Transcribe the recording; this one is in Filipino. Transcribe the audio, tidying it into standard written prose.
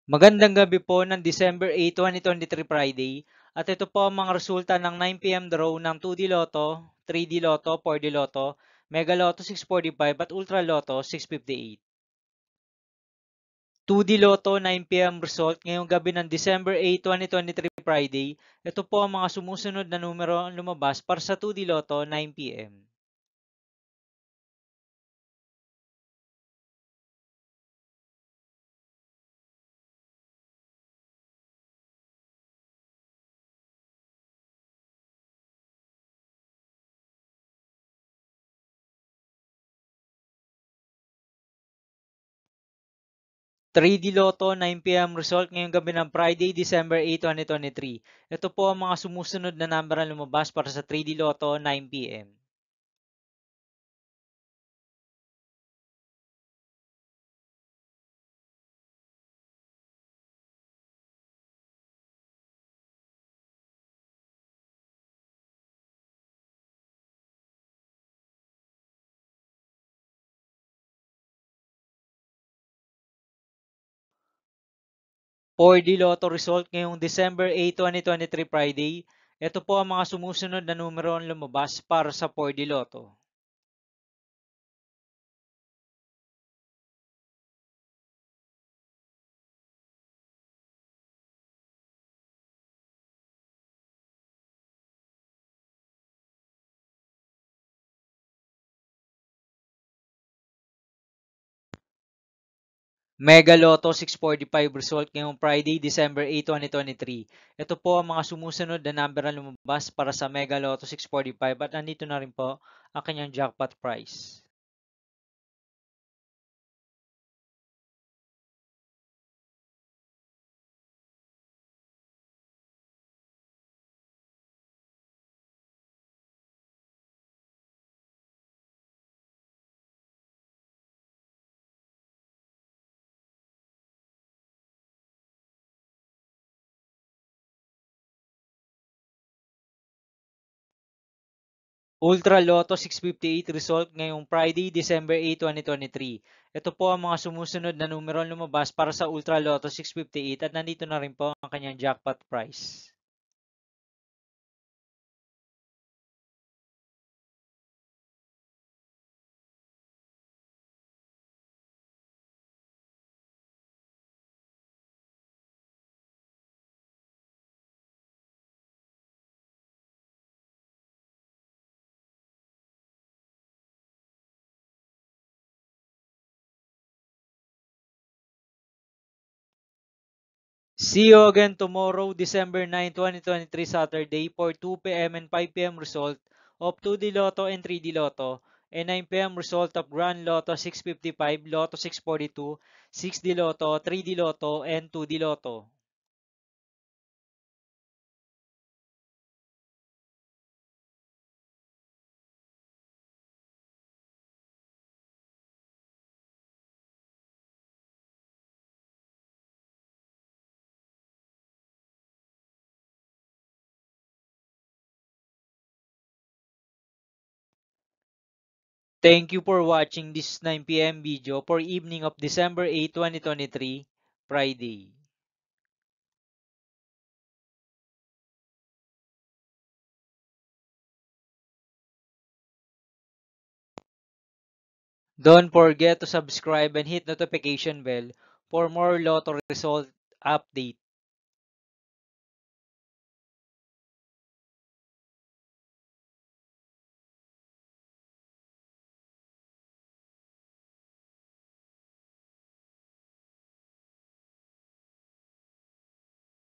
Magandang gabi po ng December 8, 2023 Friday. At ito po ang mga resulta ng 9 p.m. draw ng 2D Lotto, 3D Lotto, 4D Lotto, Mega Lotto 645 at Ultra Lotto 658. 2D Lotto 9 p.m. result ngayong gabi ng December 8, 2023 Friday. Ito po ang mga sumusunod na numero ang lumabas para sa 2D Lotto 9 p.m. 3D Lotto 9 p.m. result ngayong gabi ng Friday, December 8, 2023. Ito po ang mga sumusunod na number ang lumabas para sa 3D Lotto 9 p.m. 4D Lotto result ngayong December 8, 2023 Friday. Ito po ang mga sumusunod na numero ang lumabas para sa 4D Lotto. Mega Lotto 645 result ngayong Friday, December 8, 2023. Ito po ang mga sumusunod na number ang lumabas para sa Mega Lotto 645 at nandito na rin po ang kanyang jackpot price. Ultra Lotto 658 result ngayong Friday, December 8, 2023. Ito po ang mga sumusunod na numero ang lumabas para sa Ultra Lotto 658 at nandito na rin po ang kanyang jackpot price. See you again tomorrow, December 9, 2023, Saturday for 2 p.m. and 5 p.m. result of 2D Lotto and 3D Lotto and 9 p.m. result of Grand Lotto 655, Lotto 642, 6D Lotto, 3D Lotto, and 2D Lotto. Thank you for watching this 9 p.m. video for evening of December 8, 2023, Friday. Don't forget to subscribe and hit notification bell for more lotto result update.